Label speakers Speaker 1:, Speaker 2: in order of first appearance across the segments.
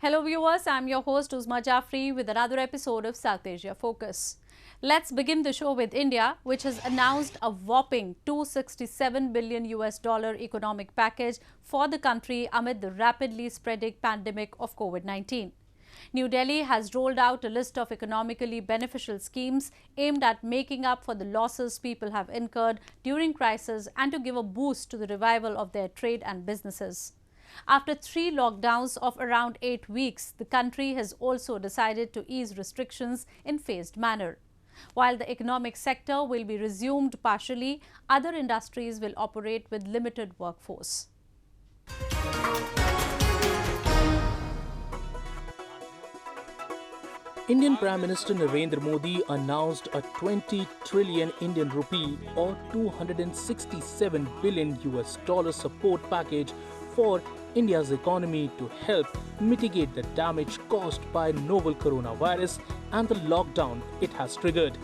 Speaker 1: Hello viewers, I'm your host Uzma Jafri with another episode of South Asia Focus. Let's begin the show with India, which has announced a whopping $267 billion economic package for the country amid the rapidly spreading pandemic of COVID-19. New Delhi has rolled out a list of economically beneficial schemes aimed at making up for the losses people have incurred during crisis and to give a boost to the revival of their trade and businesses. After 3 lockdowns of around 8 weeks, the country has also decided to ease restrictions in phased manner. While the economic sector will be resumed partially, other industries will operate with limited workforce.
Speaker 2: Indian Prime Minister Narendra Modi announced a 20 trillion Indian rupee or $267 billion support package for India's economy to help mitigate the damage caused by novel coronavirus and the lockdown it has triggered.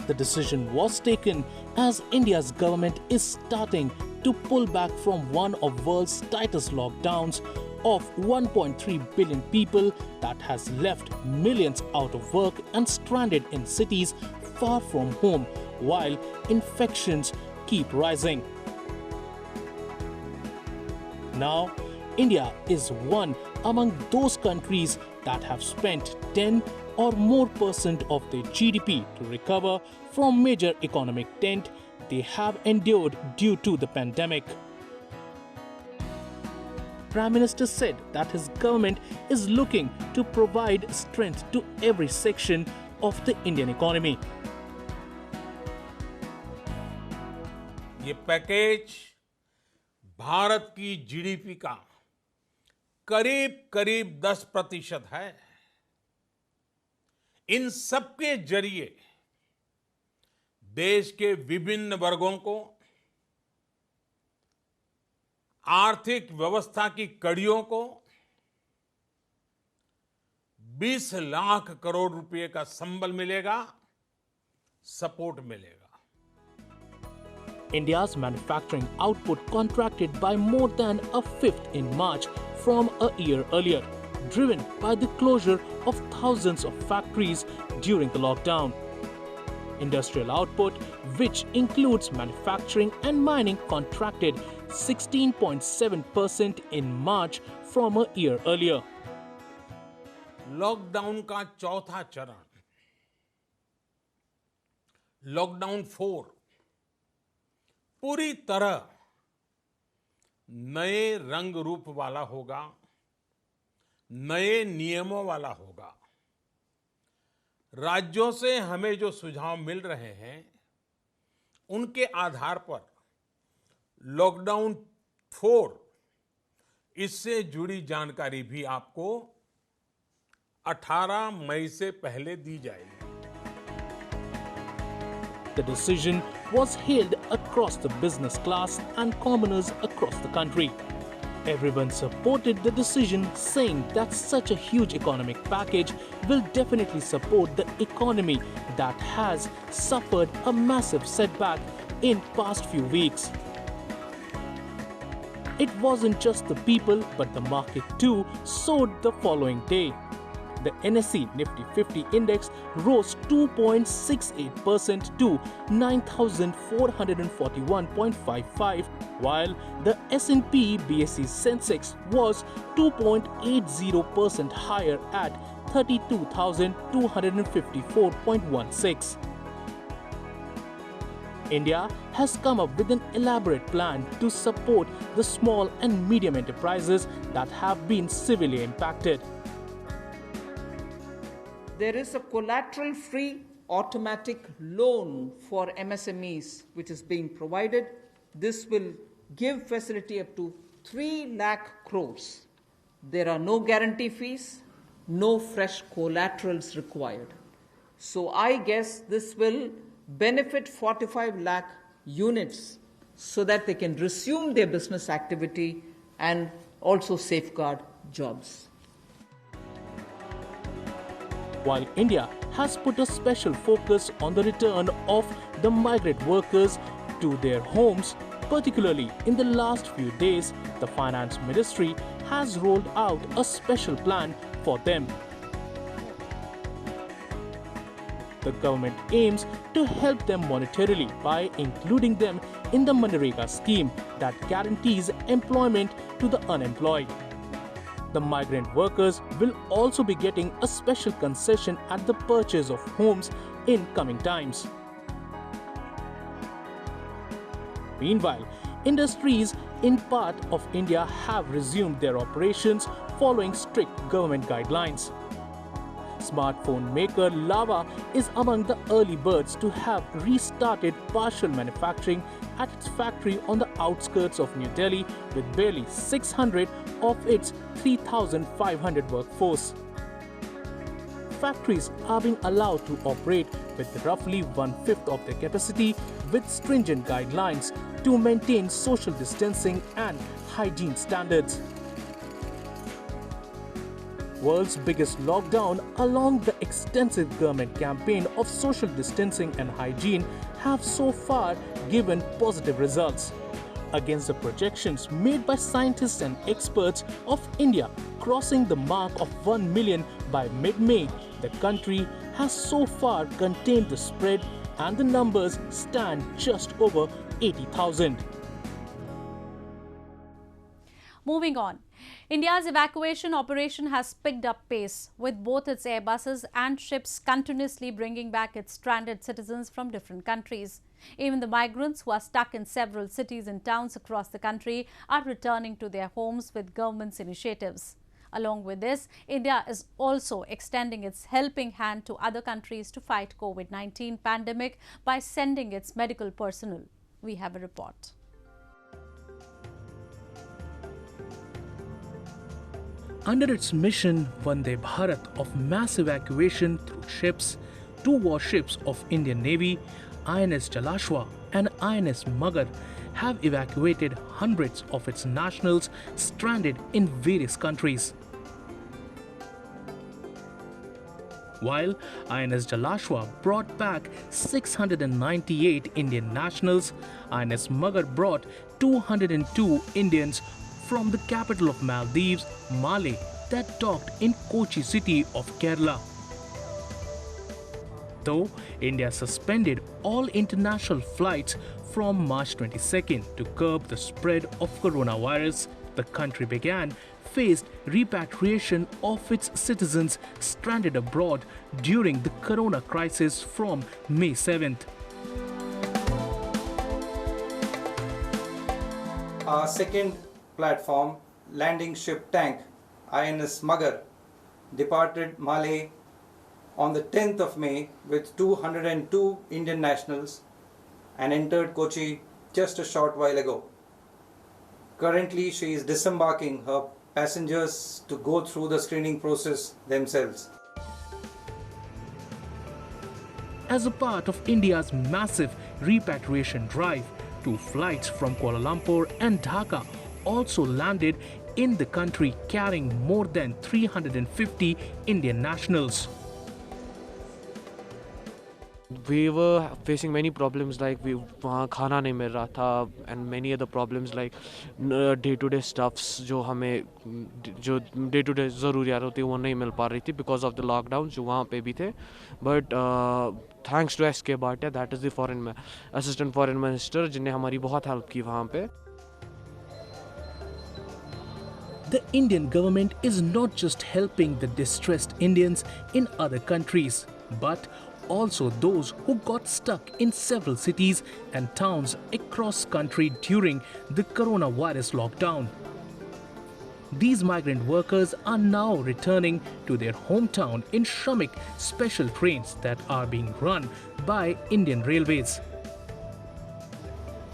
Speaker 2: The decision was taken as India's government is starting to pull back from one of world's tightest lockdowns of 1.3 billion people that has left millions out of work and stranded in cities far from home while infections keep rising. Now, India is one among those countries that have spent 10 or more % of their GDP to recover from major economic dent they have endured due to the pandemic. Prime Minister said that his government is looking to provide strength to every section of the Indian economy.
Speaker 3: ये package Bharat की GDP का करीब 10% है। इन सबके जरिए देश के विभिन्न वर्गों को आर्थिक व्यवस्था की कड़ियों को 20 लाख करोड़ रुपए का संबल मिलेगा, सपोर्ट मिलेगा।
Speaker 2: India's manufacturing output contracted by more than a fifth in March from a year earlier, driven by the closure of thousands of factories during the lockdown. Industrial output, which includes manufacturing and mining, contracted 16.7% in March from a year earlier.
Speaker 3: Lockdown का चौथा चरण, lockdown 4, पूरी तरह नए रंग रूप वाला होगा, नए नियमों वाला होगा। राज्यों से हमें जो सुझाव मिल रहे हैं, उनके आधार पर लॉकडाउन 4 इससे जुड़ी जानकारी भी आपको 18 मई से पहले दी जाएगी।
Speaker 2: The decision was hailed across the business class and commoners across the country. Everyone supported the decision, saying that such a huge economic package will definitely support the economy that has suffered a massive setback in past few weeks. It wasn't just the people, but the market too soared the following day. The NSE Nifty 50 index rose 2.68% to 9,441.55, while the S&P BSE Sensex was 2.80% higher at 32,254.16. India has come up with an elaborate plan to support the small and medium enterprises that have been severely impacted.
Speaker 4: There is a collateral-free automatic loan for MSMEs which is being provided. This will give facility up to 3 lakh crores. There are no guarantee fees, no fresh collaterals required. So I guess this will benefit 45 lakh units so that they can resume their business activity and also safeguard jobs.
Speaker 2: While India has put a special focus on the return of the migrant workers to their homes, particularly in the last few days, the Finance Ministry has rolled out a special plan for them. The government aims to help them monetarily by including them in the Manrega scheme that guarantees employment to the unemployed. The migrant workers will also be getting a special concession at the purchase of homes in coming times. Meanwhile, industries in part of India have resumed their operations following strict government guidelines. Smartphone maker Lava is among the early birds to have restarted partial manufacturing at its factory on the outskirts of New Delhi with barely 600 of its 3,500 workforce. Factories are being allowed to operate with roughly 1/5 of their capacity with stringent guidelines to maintain social distancing and hygiene standards. World's biggest lockdown, along the extensive government campaign of social distancing and hygiene, have so far given positive results. Against the projections made by scientists and experts of India crossing the mark of 1 million by mid-May, the country has so far contained the spread and the numbers stand just over 80,000.
Speaker 1: Moving on, India's evacuation operation has picked up pace, with both its airbuses and ships continuously bringing back its stranded citizens from different countries. Even the migrants who are stuck in several cities and towns across the country are returning to their homes with government's initiatives. Along with this, India is also extending its helping hand to other countries to fight COVID-19 pandemic by sending its medical personnel. We have a report.
Speaker 2: Under its mission Vande Bharat of mass evacuation through ships, 2 warships of Indian Navy, INS Jalashwa and INS Magar, have evacuated hundreds of its nationals stranded in various countries. While INS Jalashwa brought back 698 Indian nationals, INS Magar brought 202 Indians from the capital of Maldives, Malé, that docked in Kochi city of Kerala. Though India suspended all international flights from March 22nd to curb the spread of coronavirus, the country faced repatriation of its citizens stranded abroad during the corona crisis from May 7th.
Speaker 5: Our second platform, landing ship tank INS Magar, departed Malé on the 10th of May with 202 Indian nationals and entered Kochi just a short while ago. Currently, she is disembarking her passengers to go through the screening process themselves.
Speaker 2: As a part of India's massive repatriation drive, 2 flights from Kuala Lumpur and Dhaka also landed in the country carrying more than 350 Indian nationals.
Speaker 6: We were facing many problems like वहाँ खाना नहीं मिल रहा था and many other problems like day-to-day stuffs जो हमें जो day-to-day ज़रूरियात होती है वो नहीं मिल पा रही थी because of the lockdown जो वहाँ पे भी थे. But thanks to SK Bhatia, that is the assistant foreign minister जिन्हें हमारी बहुत help की वहाँ पे.
Speaker 2: The Indian government is not just helping the distressed Indians in other countries, but also those who got stuck in several cities and towns across country during the coronavirus lockdown. These migrant workers are now returning to their hometown in Shramik special trains that are being run by Indian Railways.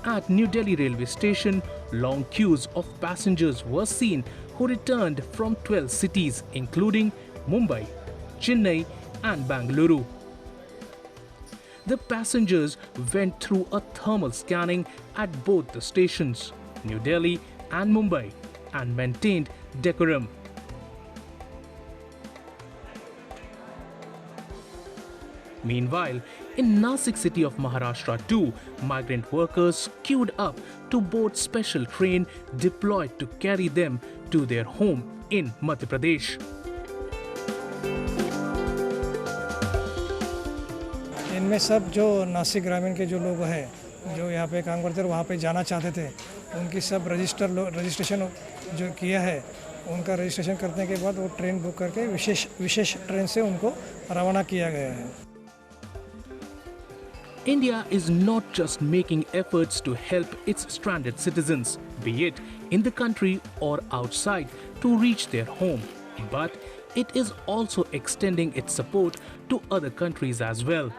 Speaker 2: At New Delhi railway station, long queues of passengers were seen who returned from 12 cities including Mumbai, Chennai and Bangalore. The passengers went through a thermal scanning at both the stations, New Delhi and Mumbai, and maintained decorum. Meanwhile, in Nasik city of Maharashtra too, migrant workers queued up to board special train deployed to carry them to their home in Madhya Pradesh.
Speaker 7: इनमें सब जो नासिक ग्रामीण के जो लोग हैं जो यहाँ पे काम करते हैं वहाँ पे जाना चाहते थे उनकी सब रजिस्ट्रेशन जो किया है उनका रजिस्ट्रेशन करने के बाद वो ट्रेन बुक करके विशेष ट्रेन से उनको रवाना किया गया है.
Speaker 2: India is not just making efforts to help its stranded citizens, be it in the country or outside, to reach their home, but it is also extending its support to other countries as well.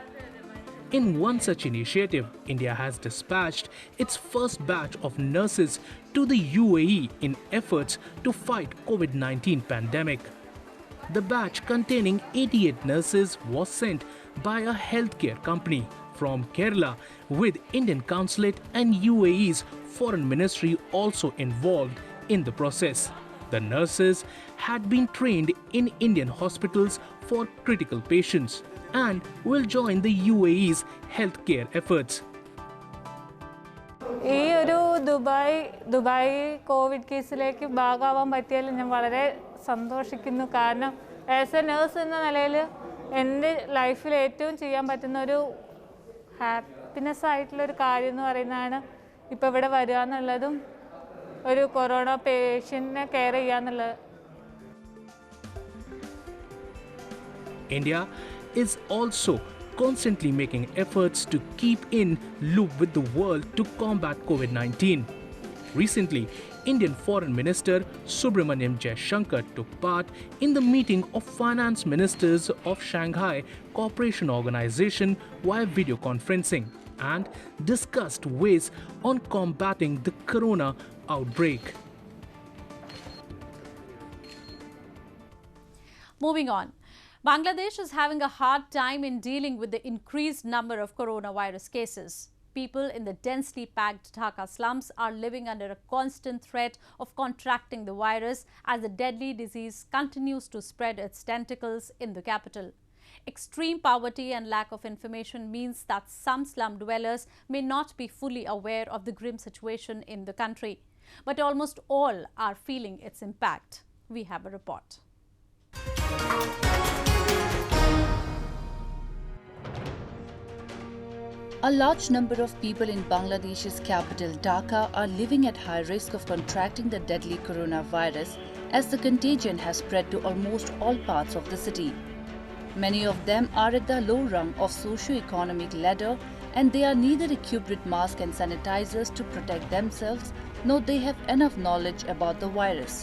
Speaker 2: In one such initiative, India has dispatched its first batch of nurses to the UAE in efforts to fight COVID-19 pandemic. The batch containing 88 nurses was sent by a healthcare company from Kerala, with Indian consulate and UAE's foreign ministry also involved in the process. The nurses had been trained in Indian hospitals for critical patients and will join the UAE's healthcare efforts.
Speaker 8: ഈ ഒരു Dubai Covid കേസിലേക്ക് ഭാഗമാവാൻ പറ്റിയതിൽ ഞാൻ വളരെ സന്തോഷിക്കുന്നു. കാരണം as A nurse എന്ന നിലയിൽ എൻ്റെ ലൈഫിൽ ഏറ്റവും ചെയ്യാൻ പറ്റുന്ന ഒരു ഹാപ്പിനെസ് ആയിട്ടുള്ളൊരു കാര്യം എന്ന് പറയുന്നതാണ് ഇപ്പോൾ ഇവിടെ വരിക എന്നുള്ളതും ഒരു കൊറോണ പേഷ്യൻറ്റിനെ കെയർ ചെയ്യുക എന്നുള്ളത്.
Speaker 2: India is also constantly making efforts to keep in loop with the world to combat COVID-19. Recently, Indian Foreign Minister Subramaniam Jaishankar took part in the meeting of finance ministers of Shanghai Cooperation Organization via video conferencing and discussed ways on combating the corona outbreak.
Speaker 1: Moving on. Bangladesh is having a hard time in dealing with the increased number of coronavirus cases. People in the densely packed Dhaka slums are living under a constant threat of contracting the virus as the deadly disease continues to spread its tentacles in the capital. Extreme poverty and lack of information means that some slum dwellers may not be fully aware of the grim situation in the country. But almost all are feeling its impact. We have a report.
Speaker 9: A large number of people in Bangladesh's capital Dhaka are living at high risk of contracting the deadly coronavirus as the contagion has spread to almost all parts of the city. Many of them are at the low rung of socio-economic ladder and they are neither equipped with masks and sanitizers to protect themselves nor they have enough knowledge about the virus.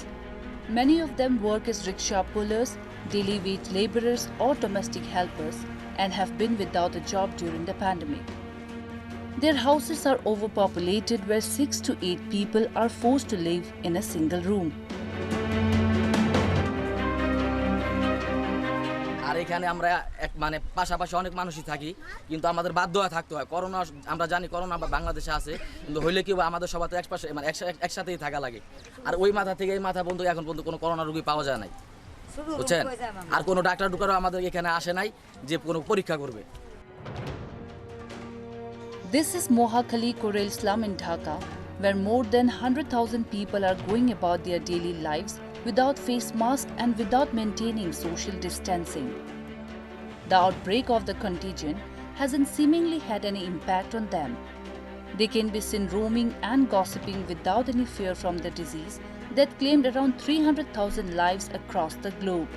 Speaker 9: Many of them work as rickshaw pullers, daily wage laborers or domestic helpers and have been without a job during the pandemic. Their houses are overpopulated where 6 to 8 people are forced to live in a single room.
Speaker 10: আর এখানে আমরা এক মানে পাশাপাশি অনেক মানুষই থাকি কিন্তু আমাদের বাধ্য হয়ে থাকতে হয়। করোনা আমরা জানি করোনা বাংলাদেশে আছে কিন্তু হইলে কি আমাদের সবাই তো মানে একসাথেই থাকা লাগে। আর ওই মাথা থেকে এই মাথা পর্যন্ত এখন পর্যন্ত কোনো করোনা রোগী পাওয়া যায় নাই, বুঝছেন? আর কোনো ডাক্তার আমাদের এখানে আসে নাই যে কোনো পরীক্ষা করবে।
Speaker 9: This is Mohakhali Korel slum in Dhaka, where more than 100,000 people are going about their daily lives without face masks and without maintaining social distancing. The outbreak of the contagion hasn't seemingly had any impact on them. They can be seen roaming and gossiping without any fear from the disease that claimed around 300,000 lives across the globe.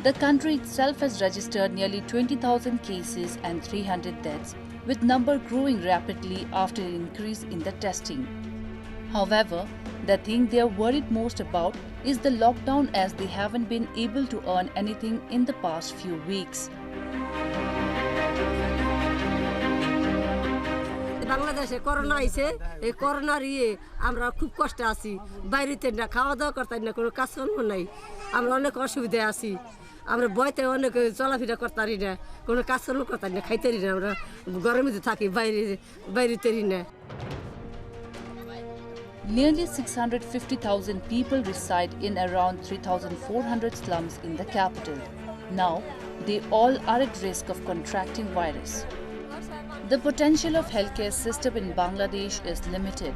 Speaker 9: The country itself has registered nearly 20,000 cases and 300 deaths, with number growing rapidly after an increase in the testing. However, the thing they are worried most about is the lockdown as they haven't been able to earn anything in the past few weeks.
Speaker 11: বাংলাদেশে corona আইছে, এই করোনার আমরা খুব কষ্টে আছি, বাইরেতে না খাওয়া দাওয়া করতাম না, কোনো কাজকর্ম নাই, আমরা অনেক অসুবিধায় আছি, আমরা বইতে অনেক চলাফেরা করতারি না, কোনো কাজকর্ম করতাম না, খাইতারি না, আমরা গরমে থাকি বাইরেতেরি না।
Speaker 9: Nearly 650,000 people reside in around 3,400 slums in the capital. Now, they all are at risk of contracting virus. The potential of healthcare system in Bangladesh is limited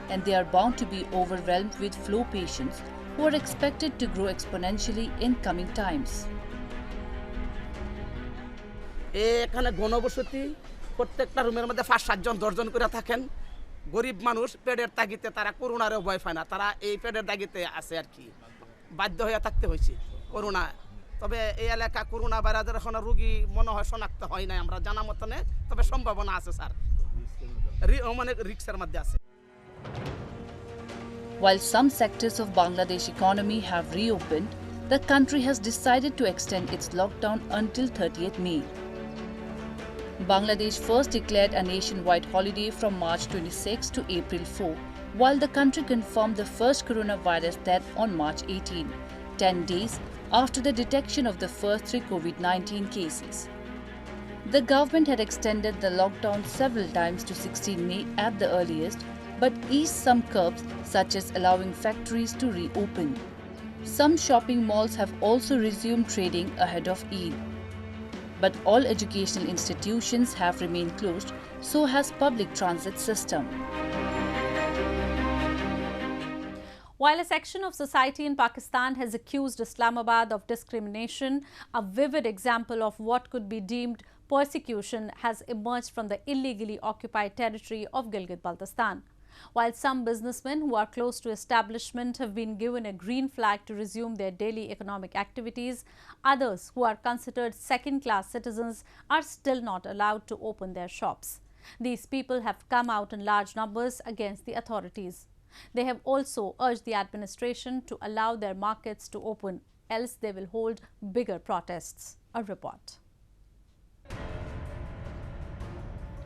Speaker 9: and they are bound to be overwhelmed with flow patients who are expected to grow exponentially in coming times.
Speaker 12: এখানে ঘনবসতি প্রত্যেকটা রুমের মধ্যে 5-7 জন 10 জন করে থাকেন গরিব মানুষ পেটের তাগিদে তারা করোনারে ভয় পায় না তারা এই পেটের তাগিদে আছে আর কি বাধ্য হয়ে থাকতে হয়েছে করোনা তবে এই এলাকা করোনা ভাইরাসের এখন রোগী মনে হয় শনাক্ত হয় না আমরা জানা মতনে তবে সম্ভাবনা আছে স্যার মানে রিস্কের মধ্যে আছে
Speaker 9: While some sectors of Bangladesh economy have reopened, the country has decided to extend its lockdown until 30th May. Bangladesh first declared a nationwide holiday from March 26 to April 4, while the country confirmed the first coronavirus death on March 18, 10 days after the detection of the first 3 COVID-19 cases. The government had extended the lockdown several times to 16 May at the earliest, but eased some curbs such as allowing factories to reopen. Some shopping malls have also resumed trading ahead of Eid. But all educational institutions have remained closed, so has public transit system.
Speaker 1: While a section of society in Pakistan has accused Islamabad of discrimination, a vivid example of what could be deemed persecution has emerged from the illegally occupied territory of Gilgit-Baltistan. While some businessmen who are close to establishment have been given a green flag to resume their daily economic activities, others who are considered second-class citizens are still not allowed to open their shops. These people have come out in large numbers against the authorities. They have also urged the administration to allow their markets to open, else they will hold bigger protests. A report.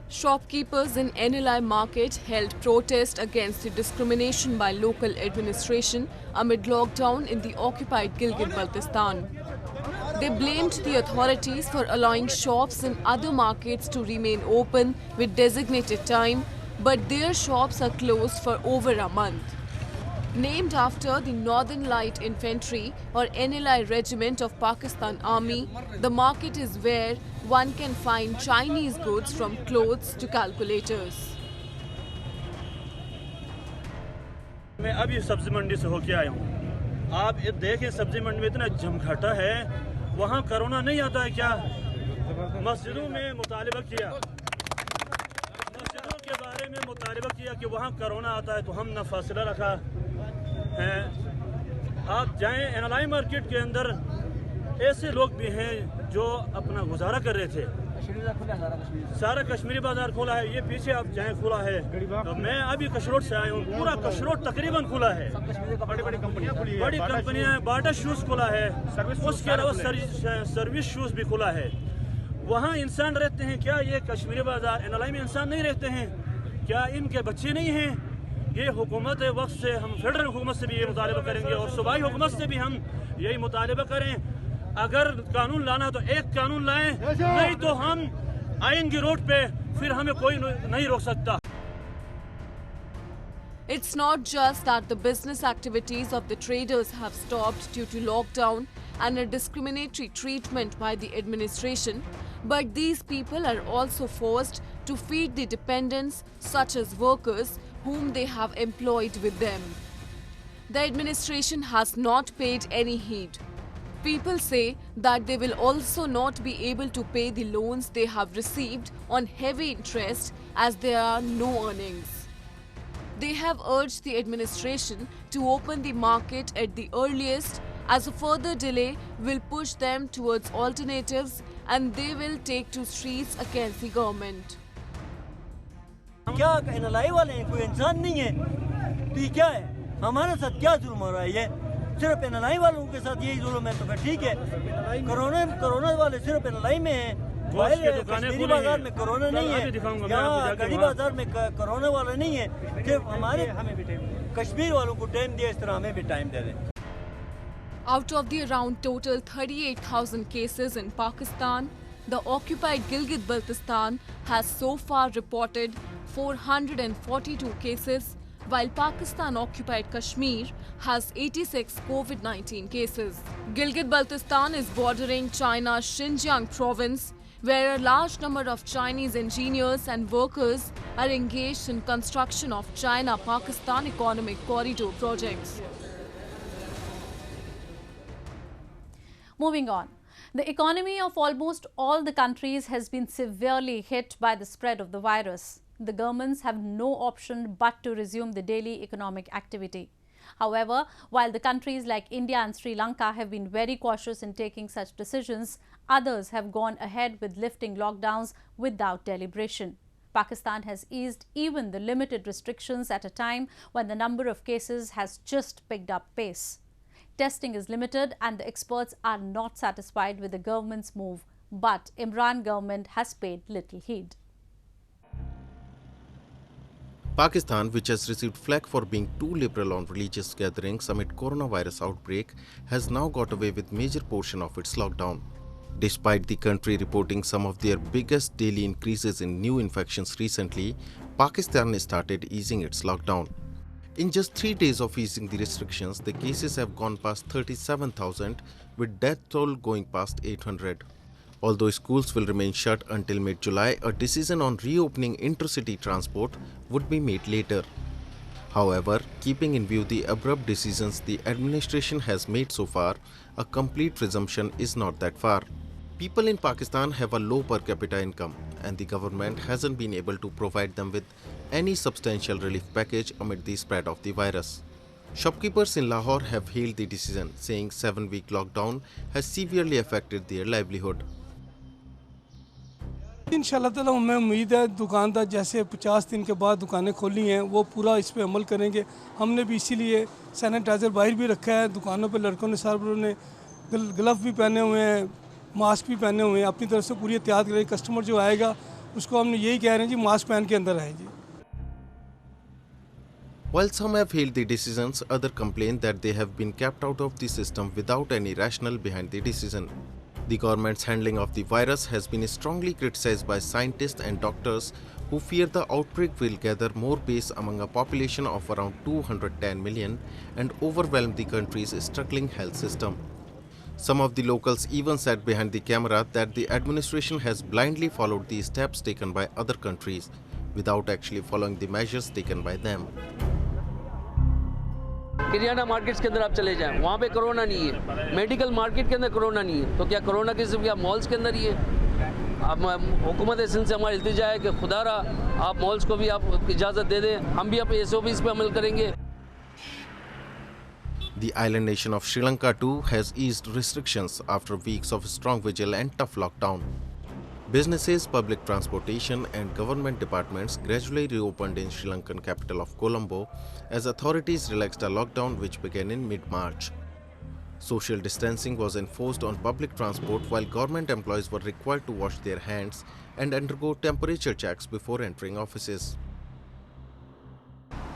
Speaker 13: Shopkeepers in NLI market held protest against the discrimination by local administration amid lockdown in the occupied Gilgit-Baltistan. They blamed the authorities for allowing shops in other markets to remain open with designated time, but their shops are closed for over a month. Named after the Northern Light Infantry or NLI Regiment of Pakistan Army, the market is where one can find Chinese goods from clothes to calculators.
Speaker 14: मैं अभी सब्जी मंडी से होके आया हूँ। आप देखें सब्जी मंडी में इतना जमघटा है, वहाँ कोरोना नहीं आता है क्या? मस्जिदों में मुतालिबा किया, मस्जिदों के बारे में मुतालिबा किया कि वहाँ कोरोना आता है तो हमने फासला रखा है। आप जाएं एनएलआई मार्केट के अंदर ऐसे लोग भी हैं जो अपना गुजारा कर रहे थे। सारा कश्मीरी बाजार खुला है, ये पीछे आप जाएं खुला है। तो मैं अभी कशरोट से आया हूँ, पूरा कशरोट तकरीबन खुला है। बड़ी कंपनियां बाटा शूज खुला है, उसके अलावा सर्विस शूज भी खुला है। वहाँ इंसान रहते हैं क्या? ये कश्मीरी बाजार एनएलआई में इंसान नहीं रहते हैं क्या? इनके बच्चे नहीं हैं? ये हुकूमत वक्त से हम फेडरल हुकूमत से भी ये मुतालिबा करेंगे और सूबाई हुकूमत से भी हम यही मुतालिबा करें। अगर कानून लाना तो एक कानून लाएं, नहीं तो हम आएंगे रोड पे, फिर हमें कोई नहीं रोक सकता।
Speaker 13: It's not just that the business activities of the traders have stopped due to lockdown and a discriminatory treatment by the administration, but these people are also forced to feed the dependents such as workers whom they have employed with them. The administration has not paid any heed. People say that they will also not be able to pay the loans they have received on heavy interest as there are no earnings. They have urged the administration to open the market at the earliest, as a further delay will push them towards alternatives and they will take to streets against the government.
Speaker 15: क्या एनएलआई वाले हैं? कोई इंसान नहीं है तो ये क्या है? हमारे साथ क्या जुल्म हो रहा है? ये सिर्फ एनएलआई वालों के साथ यही जुल्म है तो फिर ठीक है। कोरोना वाले सिर्फ एनएलआई में हैं, कश्मीरी बाजार में कोरोना नहीं है, यहाँ गड़ी बाजार में कोरोना वाला नहीं है। सिर्फ हमें भी कश्मीर वालों को टाइम दिया, इस तरह हमें भी टाइम दे दें।
Speaker 13: Out of the around total 38,000 cases in Pakistan, the occupied Gilgit-Baltistan has so far reported 442 cases, while Pakistan-occupied Kashmir has 86 COVID-19 cases. Gilgit-Baltistan is bordering China's Xinjiang province, where a large number of Chinese engineers and workers are engaged in construction of China-Pakistan economic corridor projects.
Speaker 1: Moving on. The economy of almost all the countries has been severely hit by the spread of the virus. The governments have no option but to resume the daily economic activity. However, while the countries like India and Sri Lanka have been very cautious in taking such decisions, others have gone ahead with lifting lockdowns without deliberation. Pakistan has eased even the limited restrictions at a time when the number of cases has just picked up pace. Testing is limited and the experts are not satisfied with the government's move, but Imran government has paid little heed.
Speaker 16: Pakistan, which has received flack for being too liberal on religious gatherings amid coronavirus outbreak, has now got away with major portion of its lockdown. Despite the country reporting some of their biggest daily increases in new infections recently, Pakistan started easing its lockdown. In just 3 days of easing the restrictions, the cases have gone past 37,000, with death toll going past 800. Although schools will remain shut until mid-July, a decision on reopening intercity transport would be made later. However, keeping in view the abrupt decisions the administration has made so far, a complete resumption is not that far. People in Pakistan have a low per capita income, and the government hasn't been able to provide them with any substantial relief package amid the spread of the virus. Shopkeepers in Lahore have hailed the decision, saying 7-week lockdown has severely affected their livelihood.
Speaker 17: इंशाल्लाह ताला हमें उम्मीद है दुकानदार जैसे 50 दिन के बाद दुकानें खोली हैं वो पूरा इस पे अमल करेंगे। हमने भी इसीलिए सैनिटाइज़र बाहर भी रखा है, दुकानों पे लड़कों ने सारों ने ग्लव भी पहने हुए हैं, मास्क भी पहने हुए हैं, अपनी तरफ से पूरी एहतियात करें। कस्टमर जो आएगा उसको हमने यही कह रहे हैं जी मास्क पहन के अंदर आए जी।
Speaker 16: While some have hailed the decisions, others complain that they have been kept out of the system without any rationale behind the decision. The government's handling of the virus has been strongly criticized by scientists and doctors who fear the outbreak will gather more pace among a population of around 210 million and overwhelm the country's struggling health system. Some of the locals even said behind the camera that the administration has blindly followed the steps taken by other countries without actually following the measures taken by them.
Speaker 18: Kirana markets के अंदर आप चले जाएं, वहाँ पे corona नहीं है। Medical market के अंदर कोरोना नहीं है, तो क्या कोरोना की सिर्फ क्या मॉल्स के अंदर ही है? अब हुकूमत सिंध से हमारी इल्तिजा है कि खुदारा आप मॉल्स को भी आप इजाज़त दे दें, हम भी अपने SOPs पे अमल करेंगे।
Speaker 16: The island nation of Sri Lanka too has eased restrictions after weeks of strong vigil and tough lockdown. Businesses, public transportation and government departments gradually reopened in Sri Lankan capital of Colombo as authorities relaxed a lockdown which began in mid-March. Social distancing was enforced on public transport while government employees were required to wash their hands and undergo temperature checks before entering offices.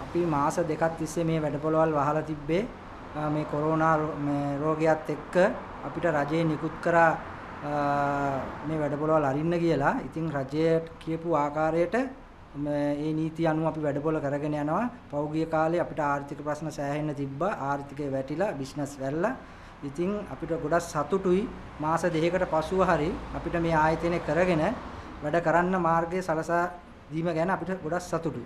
Speaker 19: අපි මාස දෙකක් තිස්සේ මේ වැඩපොළවල් වහලා තිබ්බේ මේ corona රෝගයත් එක්ක අපිට රජේ නිකුත් කරා මේ වැඩපොළවල් අරින්න කියලා. ඉතින් රජයට කියපු ආකාරයට මේ නීති අනුව අපි වැඩපොළ කරගෙන යනවා. පෞගිය කාලේ අපිට ආර්ථික ප්‍රශ්න සෑහෙන්න තිබ්බා. ආර්ථිකය වැටිලා බිස්නස් වැල්ලා. ඉතින් අපිට ගොඩක් සතුටුයි මාස දෙකකට පසුව හරි අපිට මේ ආයතනය කරගෙන වැඩ කරන්න මාර්ගය සලසා දීම ගැන අපිට ගොඩක් සතුටුයි.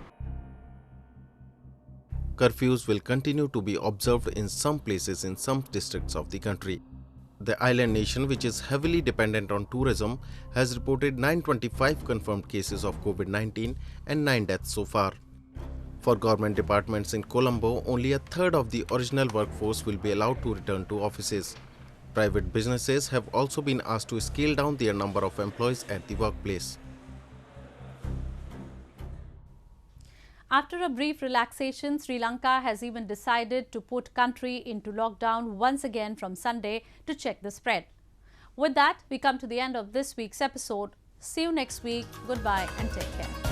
Speaker 16: Curfews will continue to be observed in some places in some districts of the country. The island nation, which is heavily dependent on tourism, has reported 925 confirmed cases of COVID-19 and 9 deaths so far. For government departments in Colombo, only a third of the original workforce will be allowed to return to offices. Private businesses have also been asked to scale down their number of employees at the workplace.
Speaker 1: After a brief relaxation, Sri Lanka has even decided to put country into lockdown once again from Sunday to check the spread. With that, we come to the end of this week's episode. See you next week. Goodbye and take care.